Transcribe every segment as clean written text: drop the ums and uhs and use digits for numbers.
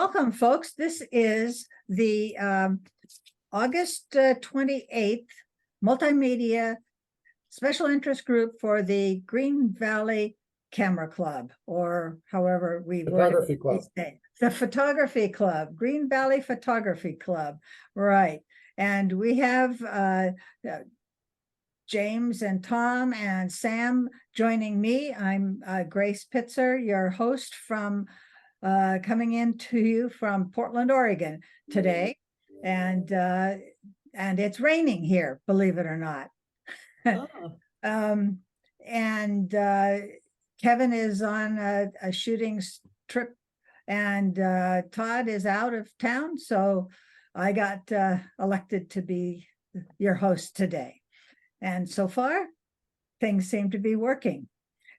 Welcome, folks. This is the August 28th Multimedia Special Interest Group for the Green Valley Camera Club, or however we word Photography it Club. these days. The Photography Club, Green Valley Photography Club, right. And we have James and Tom and Sam joining me. I'm Grace Pitzer, your host from coming in to you from Portland, Oregon today. And it's raining here, believe it or not. Oh. Kevin is on a shooting trip, and Todd is out of town. So I got elected to be your host today. And so far, things seem to be working.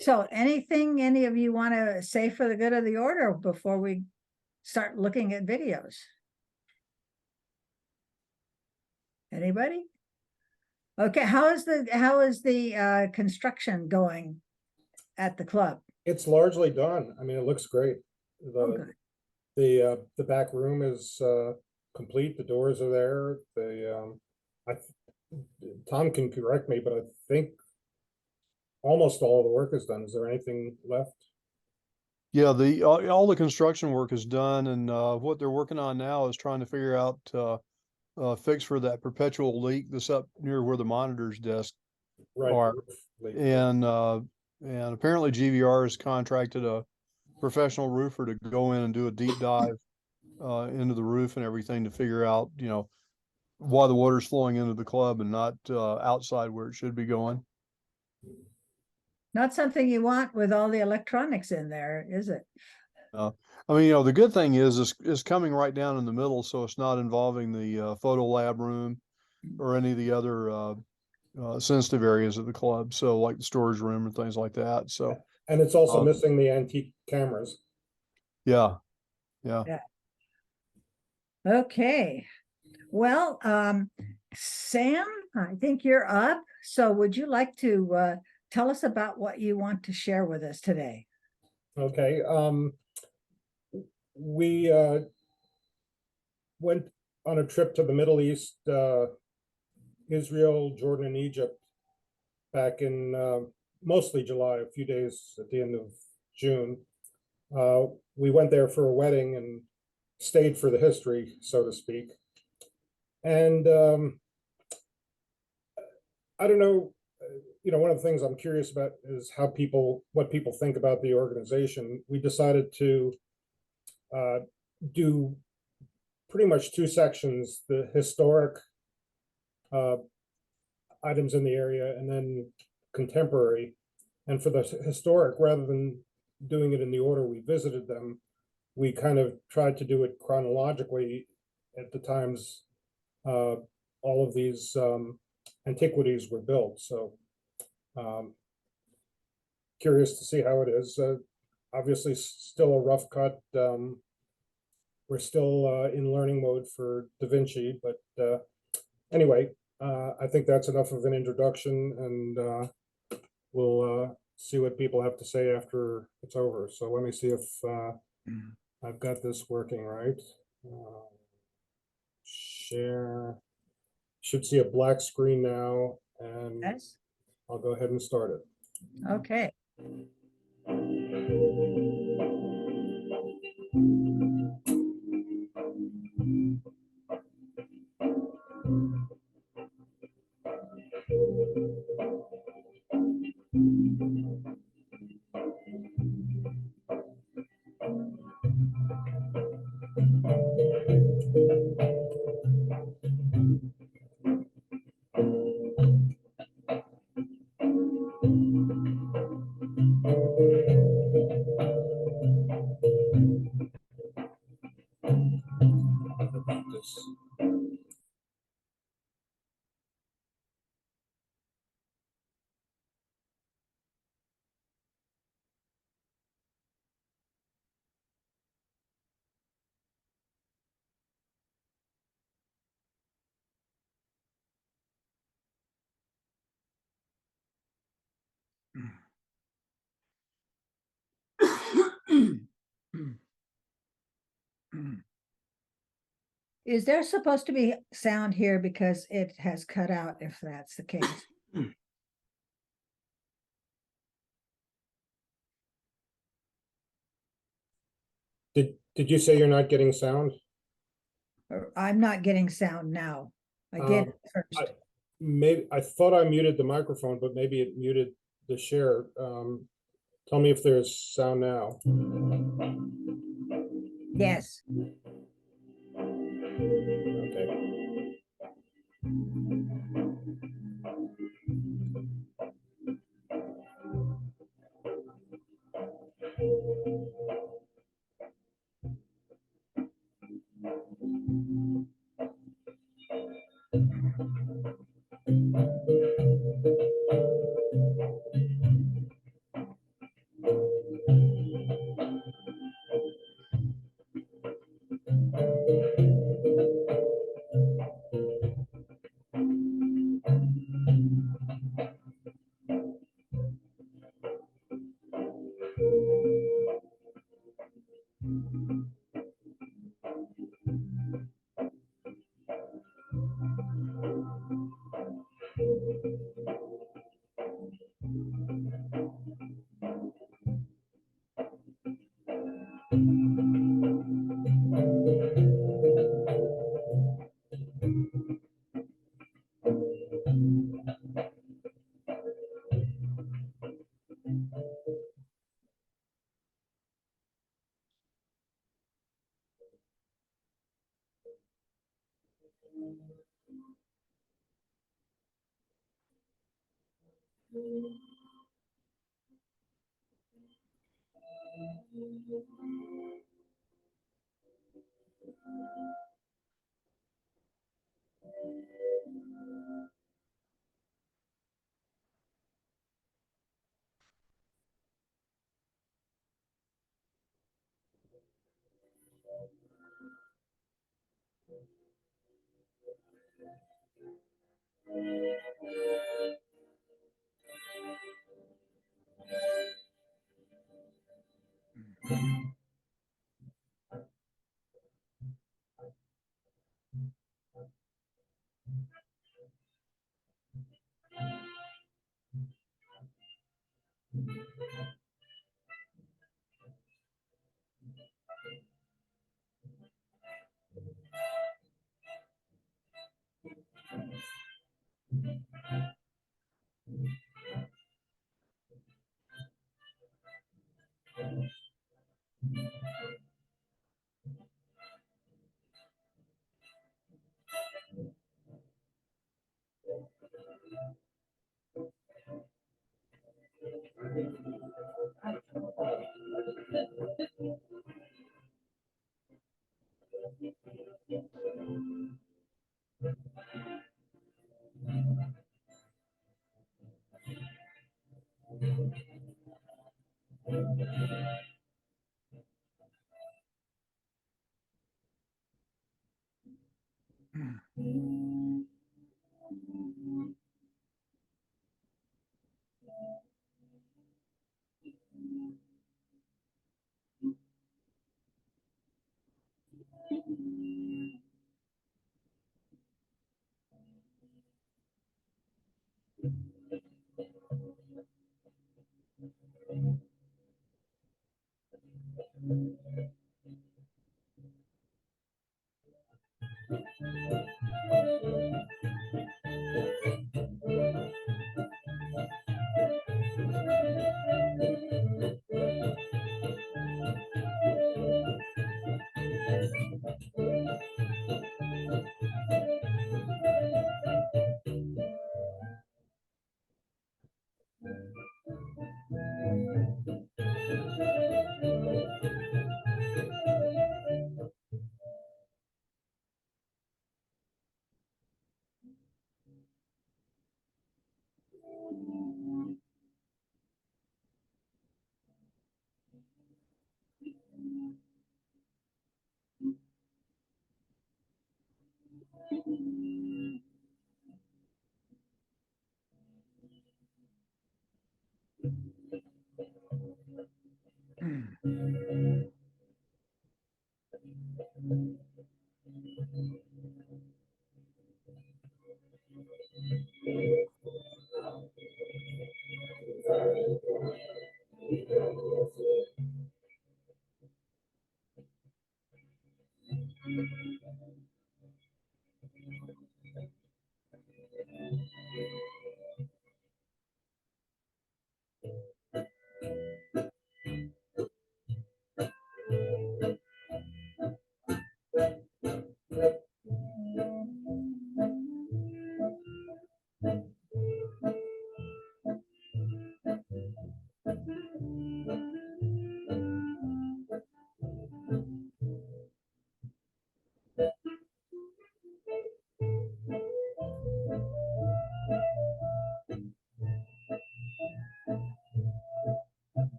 So anything any of you want to say for the good of the order before we start looking at videos? Anybody? Okay, how is the construction going at the club? It's largely done. I mean, it looks great. Oh, good. The back room is complete. The doors are there. Tom can correct me, but I think almost all the work is done. Is there anything left? Yeah, all the construction work is done, and what they're working on now is trying to figure out fix for that perpetual leak that's up near where the monitor's desk Right. are. And apparently GVR has contracted a professional roofer to go in and do a deep dive into the roof and everything to figure out, why the water's flowing into the club and not outside where it should be going. Not something you want with all the electronics in there, is it? I mean, the good thing is it's coming right down in the middle, so it's not involving the photo lab room or any of the other sensitive areas of the club. So like the storage room and things like that. So, and it's also missing the antique cameras. Yeah. Okay. Well, Sam, I think you're up. So would you like to tell us about what you want to share with us today? Okay. We went on a trip to the Middle East, Israel, Jordan, and Egypt back in mostly July, a few days at the end of June. We went there for a wedding and stayed for the history, so to speak. And I don't know, one of the things I'm curious about is what people think about the organization. We decided to do pretty much two sections: the historic items in the area and then contemporary. And for the historic, rather than doing it in the order we visited them, we kind of tried to do it chronologically at the times all of these antiquities were built. So curious to see how it is. Obviously still a rough cut. We're still in learning mode for Da Vinci, but anyway, I think that's enough of an introduction, and we'll see what people have to say after it's over. So let me see if I've got this working right. Share. Should see a black screen now, and Yes. I'll go ahead and start it. Okay. Is there supposed to be sound here because it has cut out if that's the case? Did you say you're not getting sound? Or I'm not getting sound now. I did Um, first. Maybe, I thought I muted the microphone, but maybe it muted the share. Tell me if there's sound now. Yes. Okay.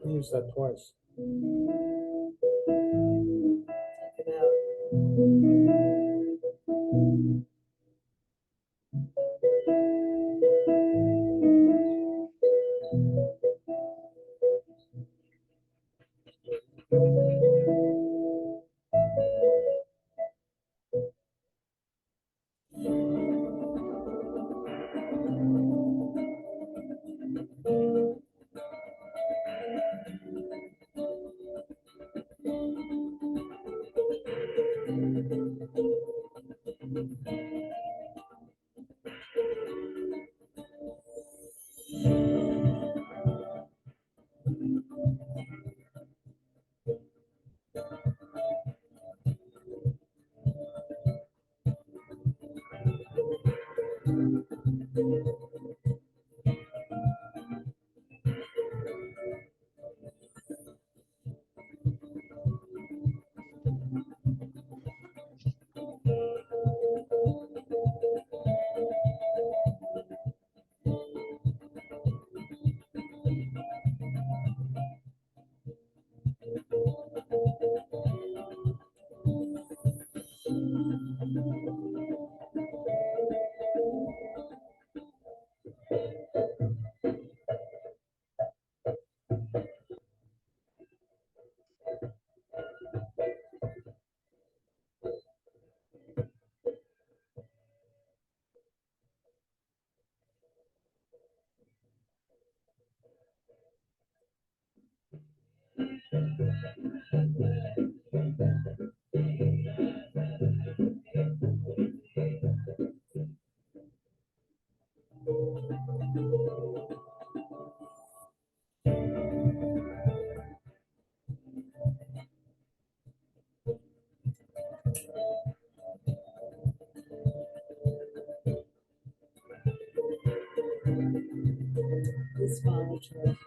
I used that twice. This fall trip.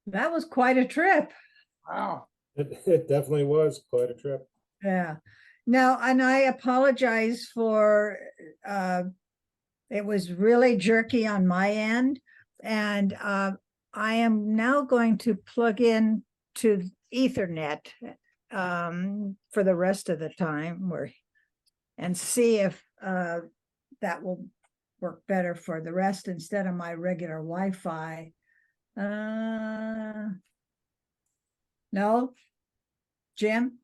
That was quite a trip. Wow. It definitely was quite a trip. Yeah. Now, and I apologize for it was really jerky on my end. And I am now going to plug in to Ethernet for the rest of the time and see if that will work better for the rest instead of my regular Wi-Fi. No, Jim?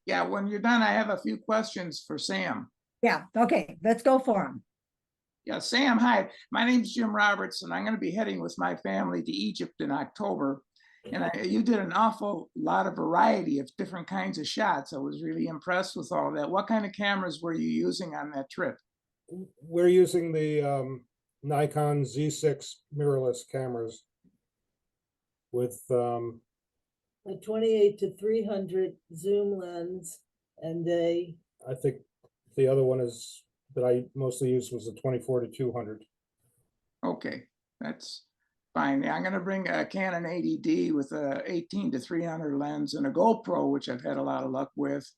Yeah, when you're done, I have a few questions for Sam. Yeah, okay, let's go for them. Yeah, Sam, hi. My name's Jim Roberts, and I'm going to be heading with my family to Egypt in October. And you did an awful lot of variety of different kinds of shots. I was really impressed with all that. What kind of cameras were you using on that trip? we're using the Nikon Z6 mirrorless cameras with A 28 to 300 zoom lens, and I think the other one is that I mostly used was a 24 to 200. Okay, that's fine. Yeah, I'm gonna bring a Canon 80D with a 18 to 300 lens and a GoPro, which I've had a lot of luck with.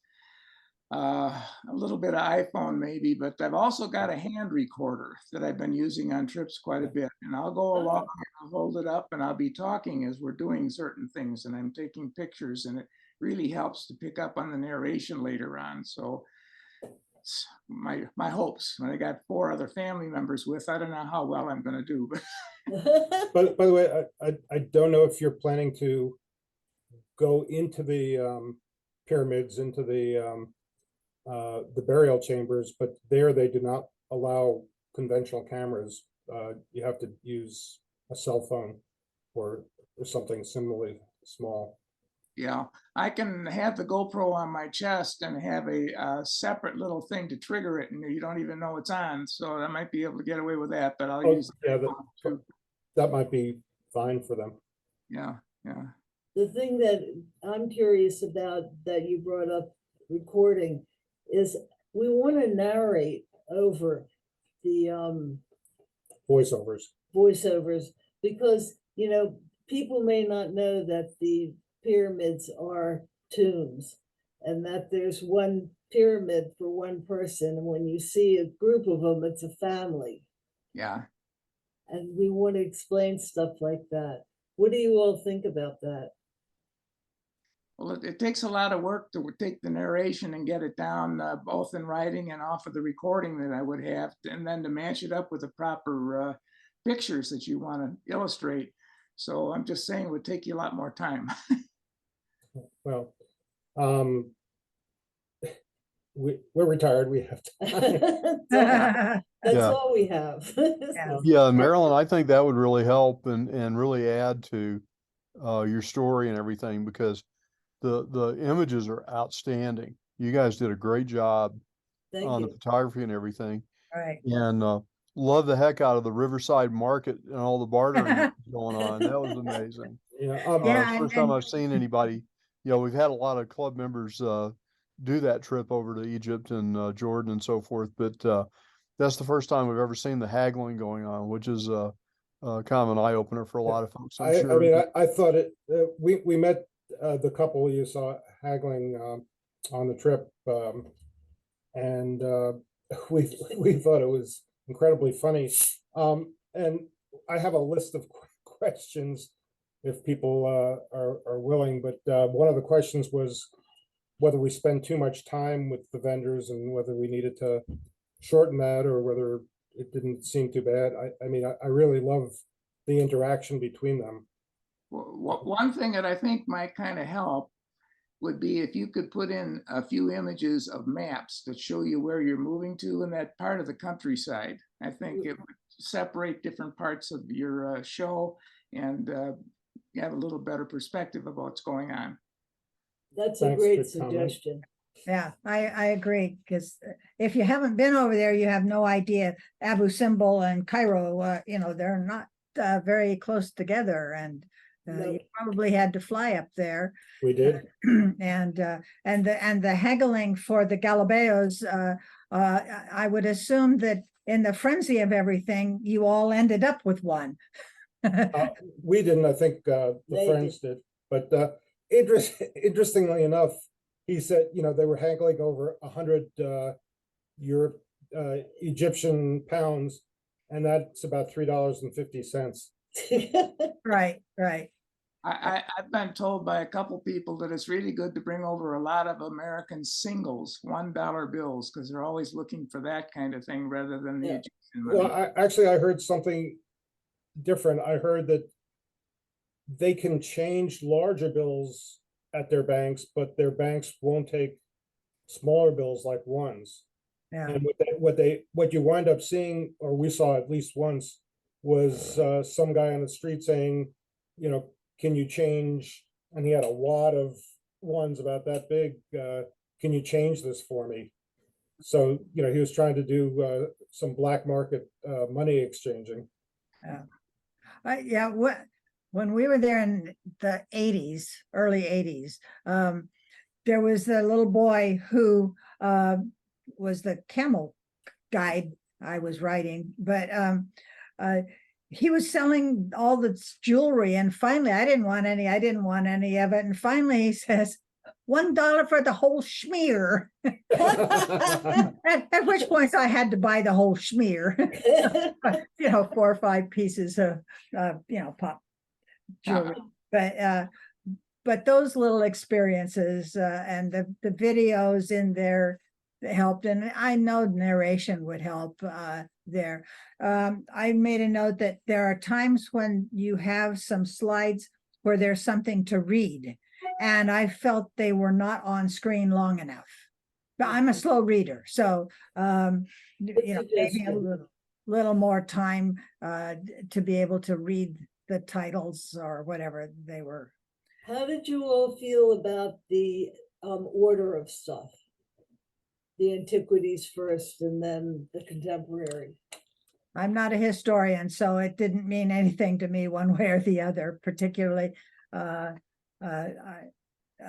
A little bit of iPhone maybe, but I've also got a hand recorder that I've been using on trips quite a bit. And I'll go along, and I'll hold it up, and I'll be talking as we're doing certain things, and I'm taking pictures, and it really helps to pick up on the narration later on. So it's my hopes. When I got 4 other family members with, I don't know how well I'm going to do. But by the way, I don't know if you're planning to go into the pyramids, into the burial chambers, but there they do not allow conventional cameras. You have to use a cell phone or something similarly small. Yeah, I can have the GoPro on my chest and have a separate little thing to trigger it, and you don't even know it's on. So I might be able to get away with that, but I'll use Yeah, too. that might be fine for them. Yeah, yeah. the thing that I'm curious about that you brought up recording is we want to narrate over the voiceovers, because people may not know that the pyramids are tombs, and that there's one pyramid for one person, and when you see a group of them, it's a family. Yeah. And we want to explain stuff like that. What do you all think about that? Well, it takes a lot of work to take the narration and get it down, both in writing and off of the recording that I would have, and then to match it up with the proper pictures that you want to illustrate. So I'm just saying it would take you a lot more time. Well, we're retired. We have time. That's Yeah. all we have. Yeah, Marilyn, I think that would really help and really add to your story and everything, because the images are outstanding. You guys did a great job Thank on you. the photography and everything, Right. and love the heck out of the Riverside Market and all the bartering that was going on. That was amazing. Yeah, First time I've seen anybody. We've had a lot of club members do that trip over to Egypt and Jordan and so forth, but that's the first time we've ever seen the haggling going on, which is kind of an eye opener for a lot of folks. I'm sure. I mean, I thought it. We met the couple you saw haggling on the trip, and we thought it was incredibly funny. And I have a list of questions if people are willing. But one of the questions was whether we spend too much time with the vendors and whether we needed to shorten that, or whether it didn't seem too bad. I mean, I really love the interaction between them. One thing that I think might kind of help would be if you could put in a few images of maps that show you where you're moving to in that part of the countryside. I think it would separate different parts of your show, and you have a little better perspective of what's going on. That's a great suggestion. Yeah, I agree, because if you haven't been over there, you have no idea. Abu Simbel and Cairo, they're not very close together, and No. you probably had to fly up there. We did. And the haggling for the Galabeos, I would assume that in the frenzy of everything, you all ended up with one. We didn't. I think the They friends did. But interestingly enough, he said, they were haggling over 100 Egyptian pounds, and that's about $3.50. Right. I've been told by a couple people that it's really good to bring over a lot of American singles, $1 bills, because they're always looking for that kind of thing rather than the Yeah. Egyptian money. Well, I heard something different. I heard that they can change larger bills at their banks, but their banks won't take smaller bills like ones. Yeah. And what you wind up seeing, or we saw at least once, was some guy on the street saying, can you change? And he had a wad of ones about that big. Can you change this for me? So he was trying to do some black market money exchanging. Yeah, when we were there in the 80s, early 80s, there was a little boy who was the camel guide I was writing, but he was selling all this jewelry, and finally I didn't want any of it, and finally he says, $1 for the whole schmear. At which point I had to buy the whole schmear. 4 or 5 pieces of pop jewelry. But those little experiences and the videos in there helped, and I know narration would help there. I made a note that there are times when you have some slides where there's something to read, and I felt they were not on screen long enough. But I'm a slow reader, so maybe a little more time to be able to read the titles or whatever they were. How did you all feel about the order of stuff? The antiquities first and then the contemporary. I'm not a historian, so it didn't mean anything to me one way or the other, particularly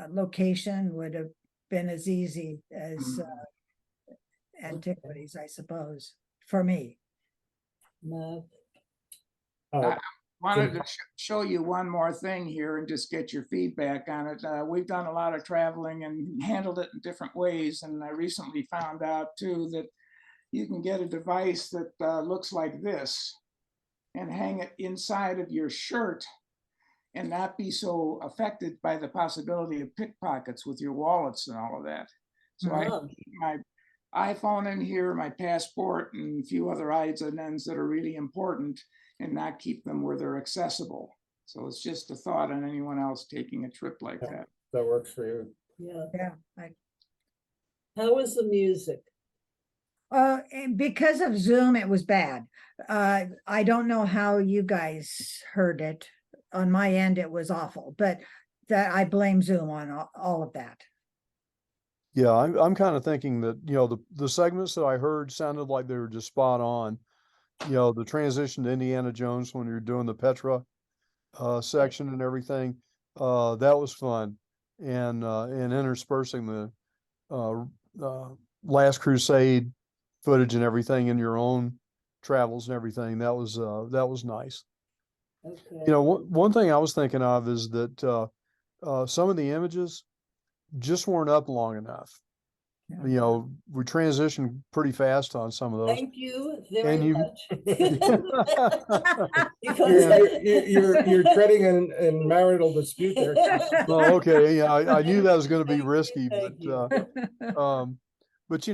location would have been as easy as antiquities, I suppose, for me. No. Wanted to show you one more thing here and just get your feedback on it. We've done a lot of traveling and handled it in different ways. And I recently found out too that you can get a device that looks like this and hang it inside of your shirt and not be so affected by the possibility of pickpockets with your wallets and all of that. So I keep my iPhone in here, my passport, and a few other odds and ends that are really important, and not keep them where they're accessible. So it's just a thought on anyone else taking a trip like that. That works for you. Yeah. How was the music? And because of Zoom, it was bad. I don't know how you guys heard it. On my end, it was awful, but that I blame Zoom on all of that. Yeah, I'm kind of thinking that, the segments that I heard sounded like they were just spot on. The transition to Indiana Jones when you're doing the Petra section and everything, that was fun. And interspersing the Last Crusade footage and everything in your own travels and everything, that was nice. Okay. One thing I was thinking of is that some of the images just weren't up long enough. Yeah. We transitioned pretty fast on some of those. Thank you very And you- much. You're treading in marital dispute there. Oh, okay. Yeah, I knew that was going to be risky, Thank you. but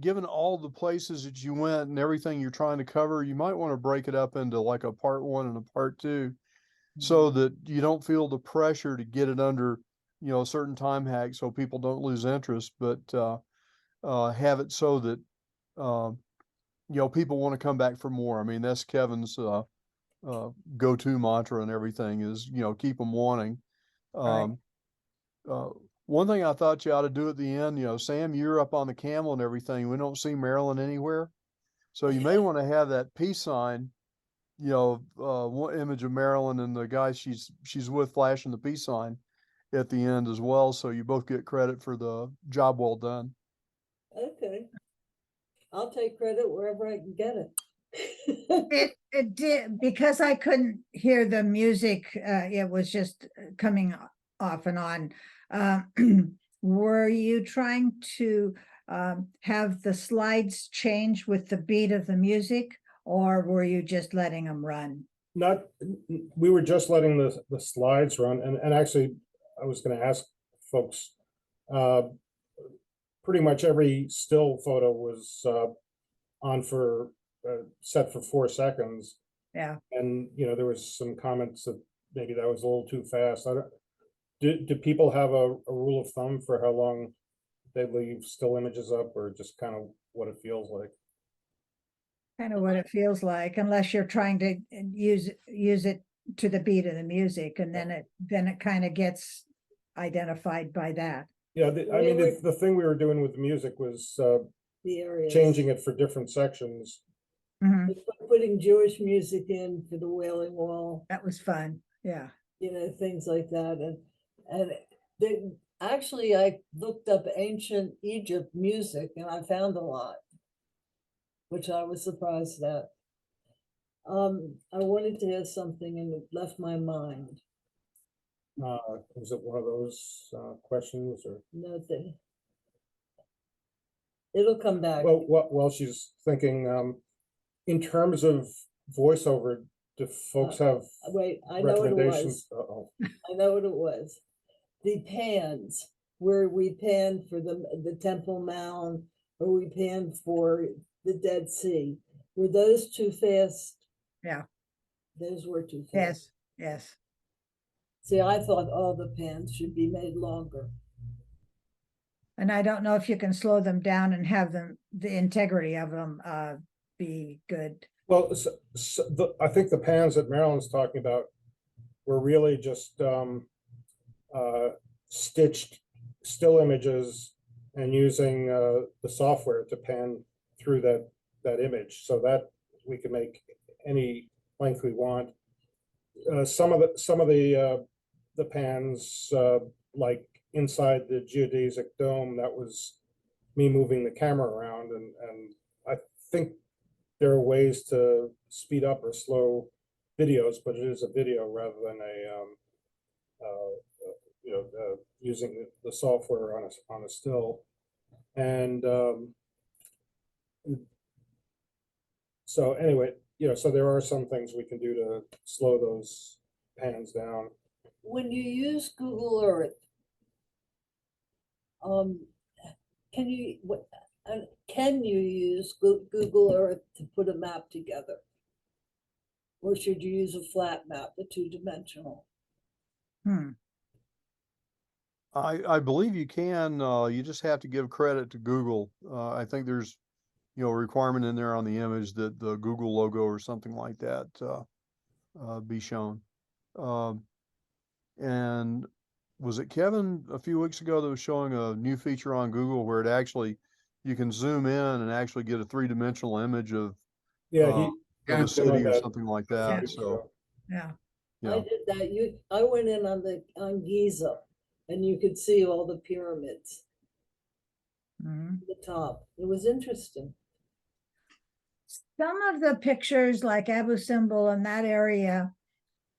given all the places that you went and everything you're trying to cover, you might want to break it up into like a part 1 and a part 2, so that you don't feel the pressure to get it under, a certain time hack, so people don't lose interest, but have it so that people want to come back for more. I mean, that's Kevin's go-to mantra and everything is, keep them wanting. Right. One thing I thought you ought to do at the end, Sam, you're up on the camel and everything. We don't see Marilyn anywhere. So you may want to have that peace sign, one image of Marilyn and the guy she's with flashing the peace sign at the end as well. So you both get credit for the job well done. Okay. I'll take credit wherever I can get it. It did, because I couldn't hear the music. It was just coming off and on. Were you trying to have the slides change with the beat of the music, or were you just letting them run? We were just letting the slides run, and actually I was going to ask folks, pretty much every still photo was on for set for 4 seconds. Yeah. And there was some comments that maybe that was a little too fast. Do people have a rule of thumb for how long they leave still images up, or just kind of what it feels like? Kind of what it feels like, unless you're trying to use it to the beat of the music, and then it kind of gets identified by that. Yeah, the thing we were doing with the music was the areas. changing it for different sections. Mhm. Putting Jewish music in for the Wailing Wall, That was fun. Yeah. things like that. And then actually I looked up ancient Egypt music and I found a lot, which I was surprised at. I wanted to ask something and it left my mind. Was it one of those questions or? Nothing. It'll come back. Well, while she's thinking, in terms of voiceover, do folks have Wait, I know what it recommendations? was. Uh-oh. I know what it was. The pans, where we panned for the Temple Mount, or we panned for the Dead Sea. Were those too fast? Yeah. Those were too fast. Yes. Yes. See, I thought all the pans should be made longer. And I don't know if you can slow them down and have them, the integrity of them be good. Well, I think the pans that Marilyn's talking about were really just stitched still images and using the software to pan through that image so that we can make any length we want. Some of the pans, like inside the geodesic dome, that was me moving the camera around, and I think there are ways to speed up or slow videos, but it is a video rather than using the software on a still. And so anyway, so there are some things we can do to slow those pans down. When you use Google Earth, can you use Google Earth to put a map together? Or should you use a flat map, the two-dimensional? I believe you can, you just have to give credit to Google. I think there's, a requirement in there on the image that the Google logo or something like that be shown. And was it Kevin a few weeks ago that was showing a new feature on Google where it actually, you can zoom in and actually get a three-dimensional image of Yeah, of a city or something like that. So Yeah. I did that. I went in on Giza, and you could see all the pyramids. Mhm. The top. It was interesting. Some of the pictures like Abu Simbel in that area,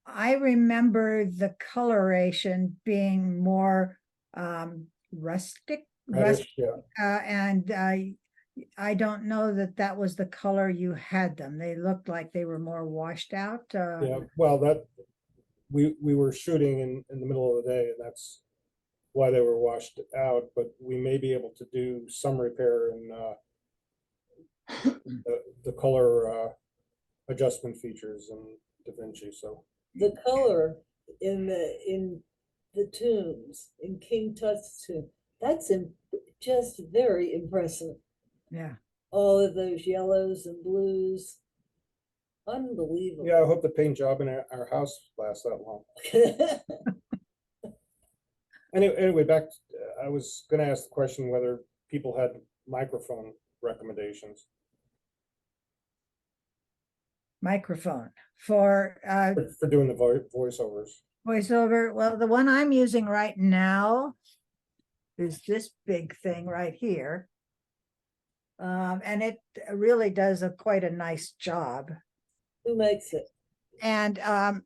I remember the coloration being more rustic, yeah. and I don't know that was the color you had them. They looked like they were more washed out. Yeah, well, we were shooting in the middle of the day, and that's why they were washed out. But we may be able to do some repair in the color adjustment features in DaVinci. So The color in the tombs, in King Tut's tomb, that's just very impressive. Yeah. All of those yellows and blues. Unbelievable. yeah, I hope the paint job in our house lasts that long. Anyway, back. I was going to ask the question whether people had microphone recommendations Microphone for for doing the voiceovers. voiceover. Well, the one I'm using right now is this big thing right here. And it really does quite a nice job. Who makes it? And I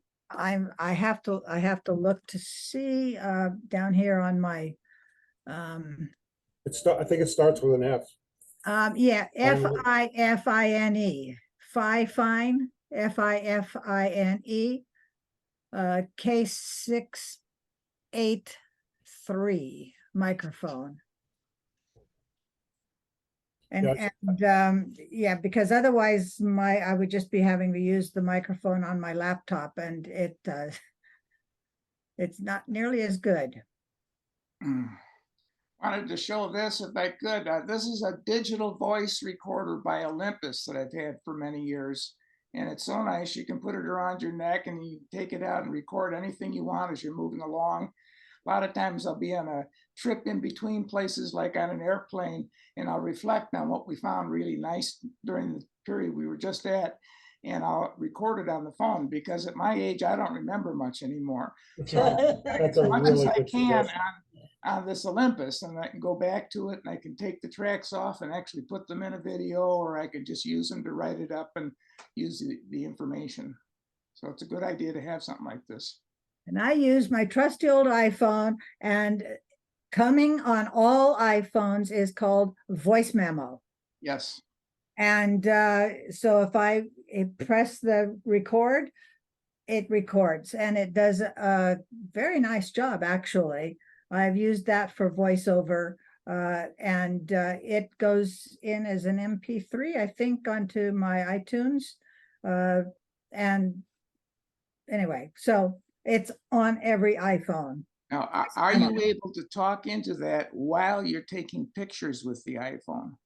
have to look to see down here on my I think it starts with an F. yeah, Finally. Fifine, Fifine, Fifine, K683 microphone. And yeah, because otherwise I would just be having to use the microphone on my laptop, and it's not nearly as good. Wanted to show this if I could. This is a digital voice recorder by Olympus that I've had for many years. And it's so nice. You can put it around your neck and you take it out and record anything you want as you're moving along. A lot of times I'll be on a trip in between places, like on an airplane, and I'll reflect on what we found really nice during the period we were just at, and I'll record it on the phone, because at my age, I don't remember much anymore. So That's as a much really as I good can suggestion. on this Olympus, and I can go back to it, and I can take the tracks off and actually put them in a video, or I could just use them to write it up and use the information. So it's a good idea to have something like this. And I use my trusty old iPhone, and coming on all iPhones is called voice memo. Yes. And so if I press the record, it records, and it does a very nice job, actually. I've used that for voiceover, and it goes in as an MP3, I think, onto my iTunes. And anyway, so it's on every iPhone. Now, are you able to talk into that while you're taking pictures with the iPhone?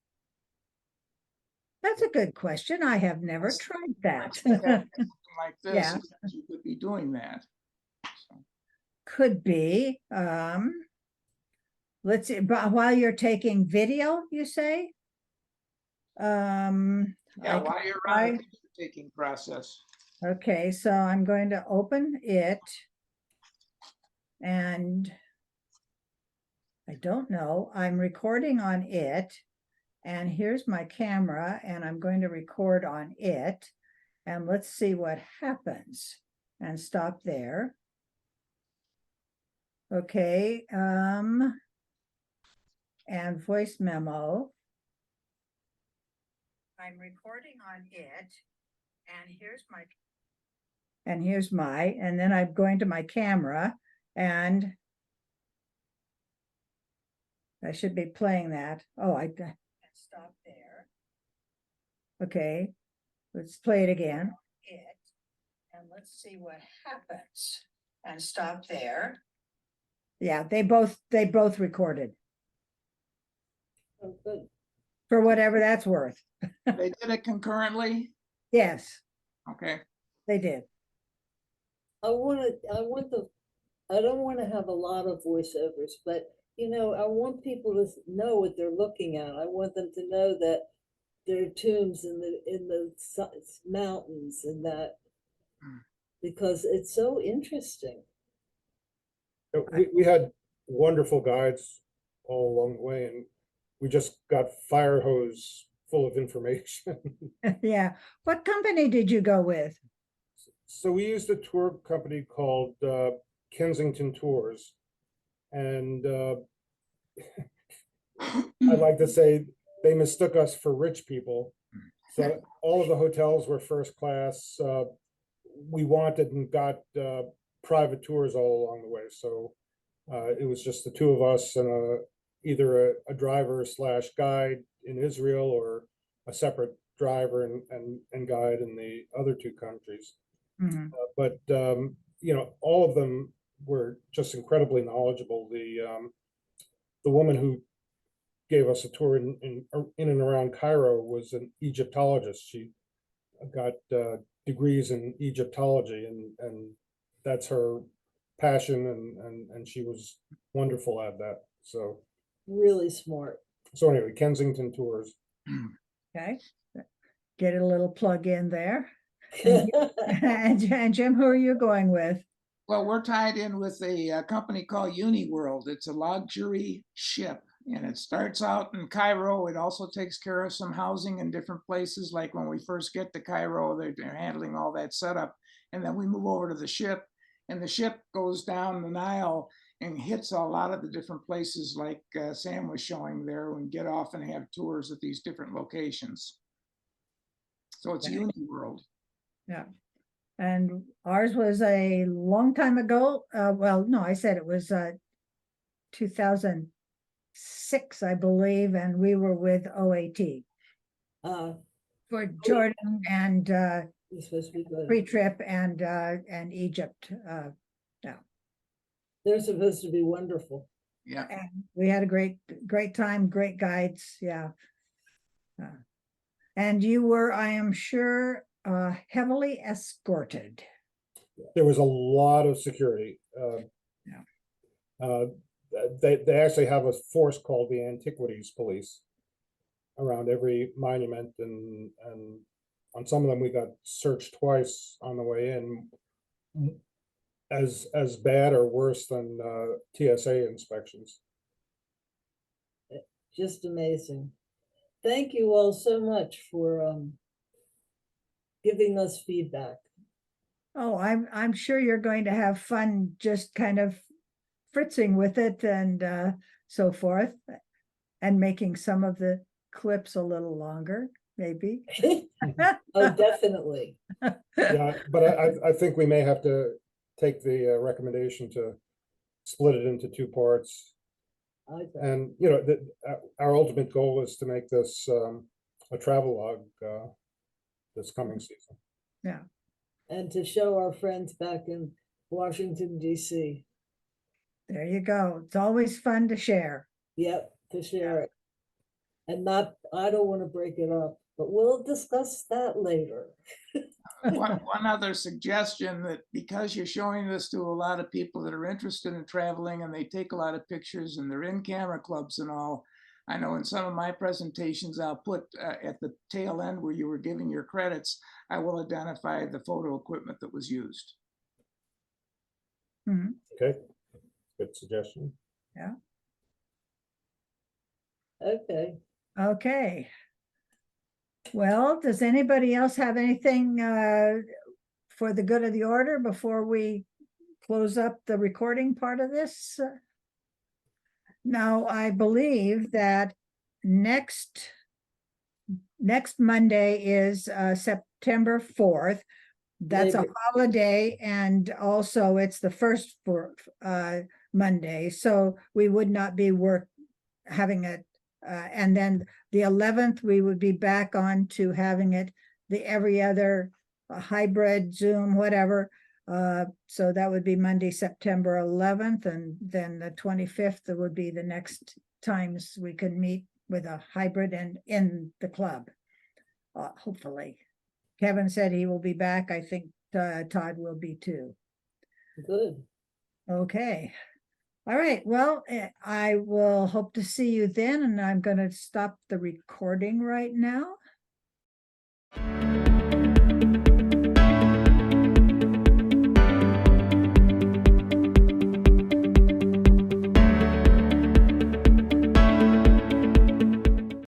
That's a good question. I have never tried that. Something like this, Yeah. you could be doing that. So, Could be. Let's see, but while you're taking video, you say? yeah, I while can you're try- on the picture taking process. Okay, so I'm going to open it. And I don't know, I'm recording on it. And here's my camera, and I'm going to record on it. And let's see what happens. And stop there. Okay, and voice memo. I'm recording on it, and here's my, and then I'm going to my camera, and I should be playing that. Oh, I stop there. Okay, let's play it again. And let's see what happens. And stop there. Yeah, they both recorded, Oh, good. for whatever that's worth. They did it concurrently? Yes, Okay. they did. I don't want to have a lot of voiceovers, but I want people to know what they're looking at. I want them to know that there are tombs in the mountains, and that, because it's so interesting. We had wonderful guides all along the way, and we just got fire hose full of information. Yeah. What company did you go with? So we used a tour company called Kensington Tours, and I'd like to say they mistook us for rich people. So all of the hotels were first class. We wanted and got private tours all along the way. So it was just the two of us and either a driver / guide in Israel, or a separate driver and guide in the other two countries. Mhm. But all of them were just incredibly knowledgeable. The woman who gave us a tour in and around Cairo was an Egyptologist. She got degrees in Egyptology, and that's her passion, and she was wonderful at that. So Really smart. anyway, Kensington Tours. Okay. Get a little plug in there. And Jim, who are you going with? Well, we're tied in with a company called Uniworld. It's a luxury ship, and it starts out in Cairo. It also takes care of some housing in different places. Like when we first get to Cairo, they're handling all that setup. And then we move over to the ship, and the ship goes down the Nile and hits a lot of the different places like Sam was showing there, and get off and have tours at these different locations. So it's Okay. Uniworld. Yeah. And ours was a long time ago. Well, no, I said it was 2006, I believe, and we were with OAT for Jordan and It's supposed to be good. pre-trip and Egypt. They're supposed to be wonderful. Yeah. And we had a great time, great guides. Yeah. And you were, I am sure, heavily escorted. There was a lot of security. Yeah. Uh, they actually have a force called the Antiquities Police around every monument, and on some of them we got searched twice on the way in, as bad or worse than TSA inspections. Just amazing. Thank you all so much for giving us feedback. Oh, I'm sure you're going to have fun just kind of fritzing with it and so forth, and making some of the clips a little longer, maybe. Oh, definitely. Yeah, but I think we may have to take the recommendation to split it into two parts. And, you know, our ultimate goal is to make this a travel log this coming season. Yeah. And to show our friends back in Washington, DC. There you go. It's always fun to share. Yep, to share it. And not, I don't want to break it up, but we'll discuss that later. One other suggestion, that because you're showing this to a lot of people that are interested in traveling and they take a lot of pictures and they're in camera clubs and all, I know in some of my presentations, I'll put at the tail end where you were giving your credits, I will identify the photo equipment that was used. Mhm. Okay, good suggestion. Okay. Okay. Well, does anybody else have anything for the good of the order before we close up the recording part of this? Now, I believe that next Monday is September 4th. That's a Labor- holiday, and also it's the first for Monday, so we would not be having it. And then the 11th, we would be back on to having it the every other hybrid Zoom, whatever. So that would be Monday, September 11th, and then the 25th, that would be the next times we could meet with a hybrid and in the club. Hopefully. Kevin said he will be back. I think Todd will be too. Good. Okay. All right. Well, I will hope to see you then, and I'm going to stop the recording right now.